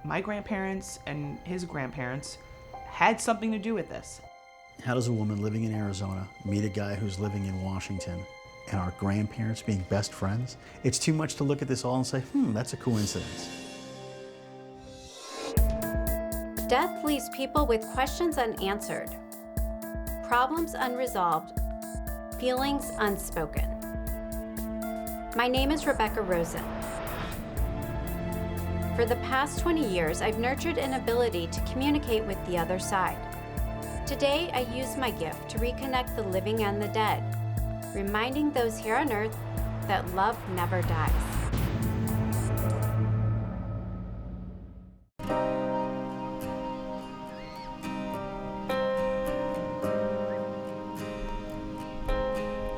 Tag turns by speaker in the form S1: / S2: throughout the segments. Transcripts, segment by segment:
S1: My grandparents and his grandparents had something to do with this.
S2: How does a woman living in Arizona meet a guy who's living in Washington and our grandparents being best friends? It's too much to look at this all and say, that's a coincidence.
S3: Death leaves people with questions unanswered, problems unresolved, feelings unspoken. My name is Rebecca Rosen. For the past 20 years, I've nurtured an ability to communicate with the other side. Today, I use my gift to reconnect the living and the dead, reminding those here on Earth that love never dies.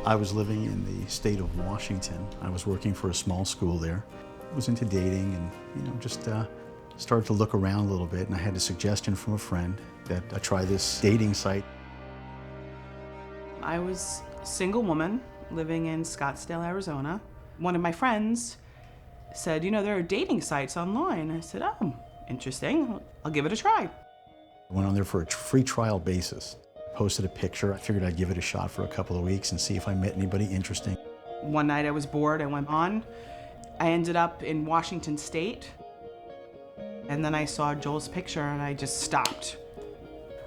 S2: I was living in the state of Washington. I was working for a small school there. I was into dating and, just started to look around a little bit, and I had a suggestion from a friend that I try this dating site.
S1: I was a single woman living in Scottsdale, Arizona. One of my friends said, there are dating sites online. I said, oh, interesting. I'll give it a try.
S2: I went on there for a free trial basis. Posted a picture. I figured I'd give it a shot for a couple of weeks and see if I met anybody interesting.
S1: One night I was bored, I went on. I ended up in Washington State. And then I saw Joel's picture and I just stopped.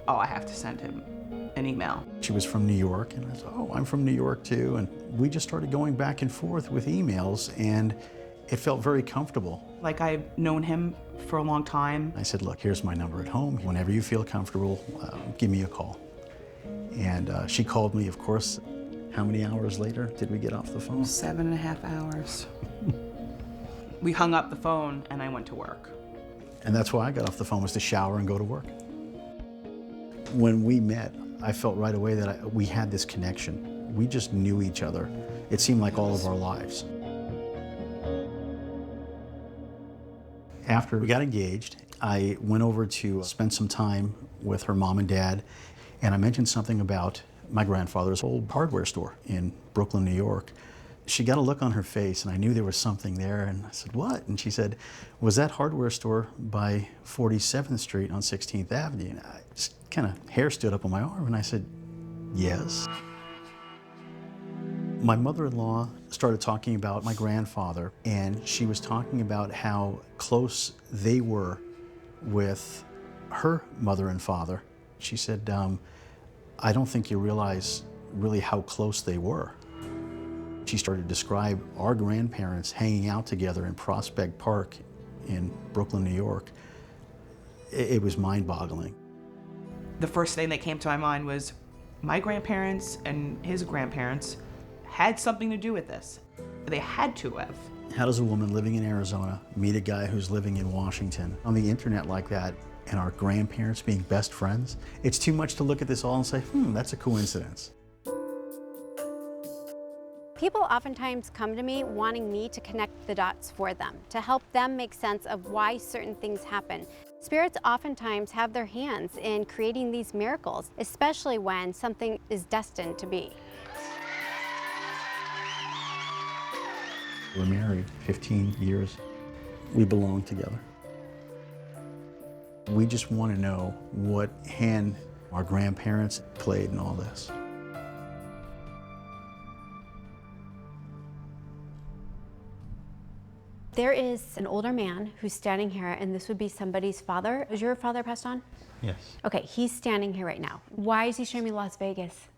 S1: Oh, I have to send him an email.
S2: She was from New York, and I said, oh, I'm from New York too. And we just started going back and forth with emails, and it felt very comfortable.
S1: Like I've known him for a long time.
S2: I said, look, here's my number at home. Whenever you feel comfortable, give me a call. And she called me, of course. How many hours later did we get off the phone?
S1: 7.5 hours. We hung up the phone and I went to work.
S2: And that's why I got off the phone, was to shower and go to work. When we met, I felt right away that we had this connection. We just knew each other. It seemed like all of our lives. After we got engaged, I went over to spend some time with her mom and dad, and I mentioned something about my grandfather's old hardware store in Brooklyn, New York. She got a look on her face, and I knew there was something there, and I said, what? And she said, was that hardware store by 47th Street on 16th Avenue? And I just kind of, hair stood up on my arm, and I said, yes. My mother-in-law started talking about my grandfather, and she was talking about how close they were with her mother and father. She said, I don't think you realize really how close they were. She started to describe our grandparents hanging out together in Prospect Park in Brooklyn, New York. It was mind-boggling.
S1: The first thing that came to my mind was my grandparents and his grandparents had something to do with this. They had to have.
S2: How does a woman living in Arizona meet a guy who's living in Washington on the internet like that, and our grandparents being best friends? It's too much to look at this all and say, that's a coincidence.
S3: People oftentimes come to me wanting me to connect the dots for them, to help them make sense of why certain things happen. Spirits oftentimes have their hands in creating these miracles, especially when something is destined to be.
S2: We're married 15 years. We belong together. We just want to know what hand our grandparents played in all this.
S3: There is an older man who's standing here, and this would be somebody's father. Is your father passed on?
S2: Yes.
S3: Okay, he's standing here right now. Why is he showing me Las Vegas?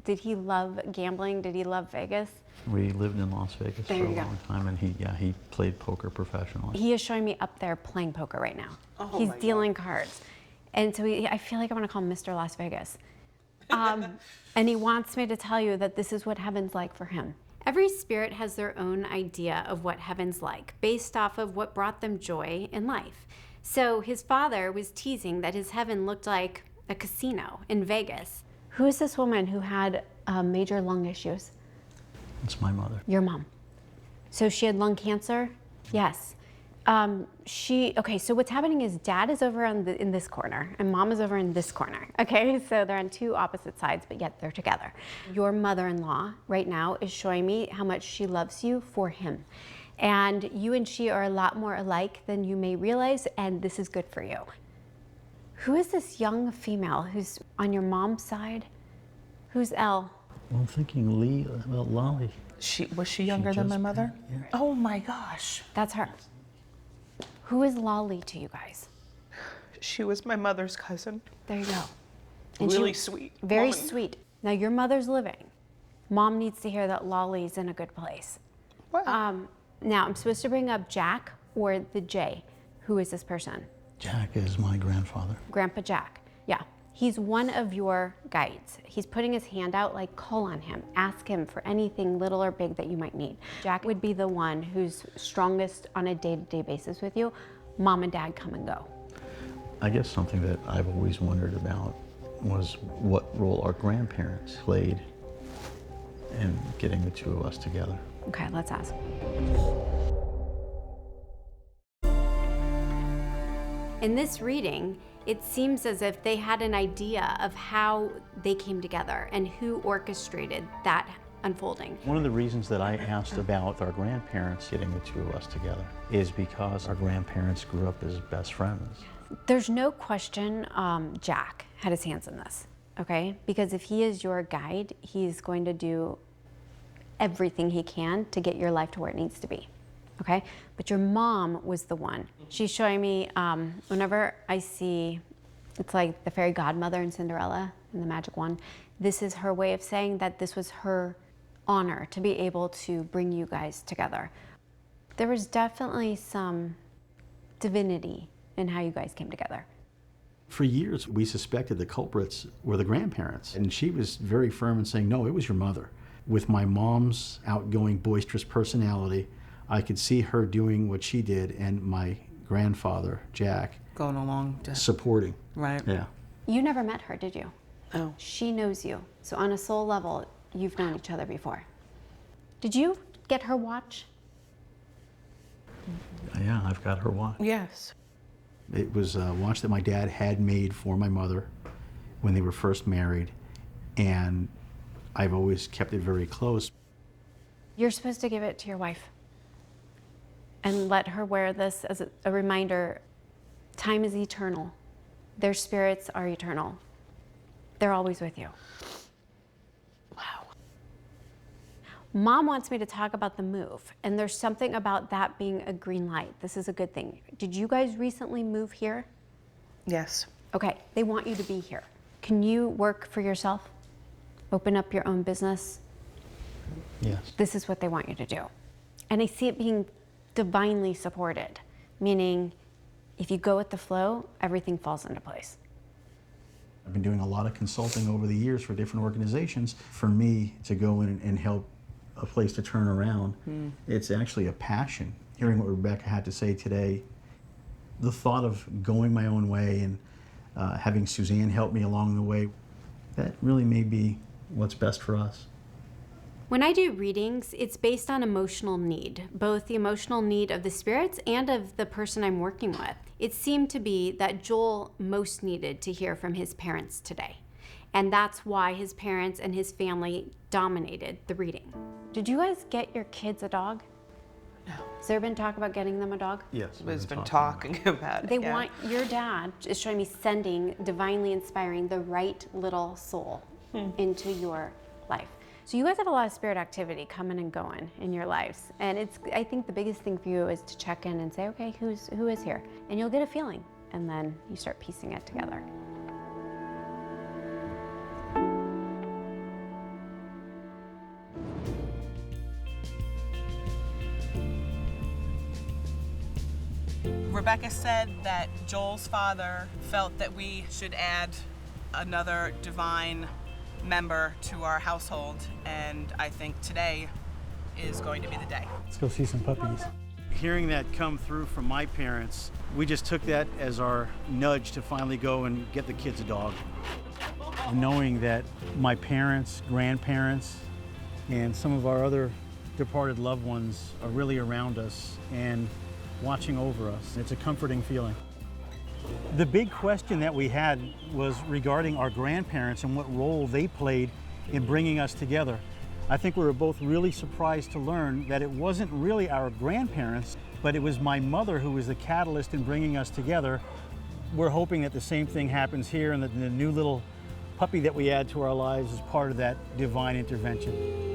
S3: Did he love gambling? Did he love Vegas?
S4: We lived in Las Vegas for a long time, and he played poker professionally.
S3: He is showing me up there playing poker right now.
S1: Oh,
S3: he's dealing cards. And so I feel like I want to call him Mr. Las Vegas. And he wants me to tell you that this is what heaven's like for him. Every spirit has their own idea of what heaven's like, based off of what brought them joy in life. So his father was teasing that his heaven looked like a casino in Vegas. Who is this woman who had major lung issues?
S4: It's my mother.
S3: Your mom. So she had lung cancer? Yes. Okay, so what's happening is dad is over in this corner and mom is over in this corner, okay? So they're on two opposite sides, but yet they're together. Your mother-in-law right now is showing me how much she loves you for him. And you and she are a lot more alike than you may realize, and this is good for you. Who is this young female who's on your mom's side? Who's Elle?
S4: Well, I'm thinking Lee, about Lolly.
S1: Was she younger than my
S4: just
S1: mother?
S4: yeah.
S1: Oh my gosh.
S3: That's her. Who is Lolly to you guys?
S1: She was my mother's cousin.
S3: There you go. And
S1: Really sweet.
S3: Very
S1: woman.
S3: sweet. Now your mother's living. Mom needs to hear that Lolly's in a good place.
S1: Wow.
S3: Now I'm supposed to bring up Jack or the J. Who is this person?
S4: Jack is my grandfather.
S3: Grandpa Jack. Yeah. He's one of your guides. He's putting his hand out, like call on him. Ask him for anything little or big that you might need. Jack would be the one who's strongest on a day-to-day basis with you. Mom and Dad come and go.
S4: I guess something that I've always wondered about was what role our grandparents played in getting the two of us together.
S3: Okay, let's ask. In this reading, it seems as if they had an idea of how they came together and who orchestrated that unfolding.
S4: One of the reasons that I asked about our grandparents getting the two of us together is because our grandparents grew up as best friends.
S3: There's no question Jack had his hands in this, okay? Because if he is your guide, he's going to do everything he can to get your life to where it needs to be, okay? But your mom was the one. She's showing me, whenever I see, it's like the fairy godmother in Cinderella and the magic wand, this is her way of saying that this was her honor to be able to bring you guys together. There was definitely some divinity in how you guys came together.
S2: For years, we suspected the culprits were the grandparents, and she was very firm in saying, no, it was your mother. With my mom's outgoing, boisterous personality, I could see her doing what she did, and my grandfather, Jack,
S1: Going along to
S2: supporting.
S1: right.
S2: Yeah.
S3: You never met her, did you?
S1: Oh.
S3: She knows you. So on a soul level, you've known each other before. Did you get her watch?
S4: Yeah, I've got her watch.
S1: Yes.
S2: It was a watch that my dad had made for my mother when they were first married, and I've always kept it very close.
S3: You're supposed to give it to your wife and let her wear this as a reminder. Time is eternal. Their spirits are eternal. They're always with you.
S1: Wow.
S3: Mom wants me to talk about the move, and there's something about that being a green light. This is a good thing. Did you guys recently move here?
S1: Yes.
S3: Okay, they want you to be here. Can you work for yourself? Open up your own business?
S4: Yes.
S3: This is what they want you to do. And I see it being divinely supported, meaning if you go with the flow, everything falls into place.
S2: I've been doing a lot of consulting over the years for different organizations. For me to go in and help a place to turn around, it's actually a passion. Hearing what Rebecca had to say today, the thought of going my own way and having Suzanne help me along the way, that really may be what's best for us.
S3: When I do readings, it's based on emotional need, both the emotional need of the spirits and of the person I'm working with. It seemed to be that Joel most needed to hear from his parents today. And that's why his parents and his family dominated the reading. Did you guys get your kids a dog?
S1: No.
S3: Has there been talk about getting them a dog?
S4: Yes.
S1: We've been talking about it.
S3: They
S1: yeah.
S3: want, your dad is showing me sending, divinely inspiring the right little soul into your life. So you guys have a lot of spirit activity coming and going in your lives. And I think the biggest thing for you is to check in and say, okay, who is here? And you'll get a feeling. And then you start piecing it together.
S1: Rebecca said that Joel's father felt that we should add another divine member to our household, and I think today is going to be the day.
S5: Let's go see some puppies.
S2: Hearing that come through from my parents, we just took that as our nudge to finally go and get the kids a dog. Knowing that my parents, grandparents, and some of our other departed loved ones are really around us and watching over us, it's a comforting feeling. The big question that we had was regarding our grandparents and what role they played in bringing us together. I think we were both really surprised to learn that it wasn't really our grandparents, but it was my mother who was the catalyst in bringing us together. We're hoping that the same thing happens here and that the new little puppy that we add to our lives is part of that divine intervention.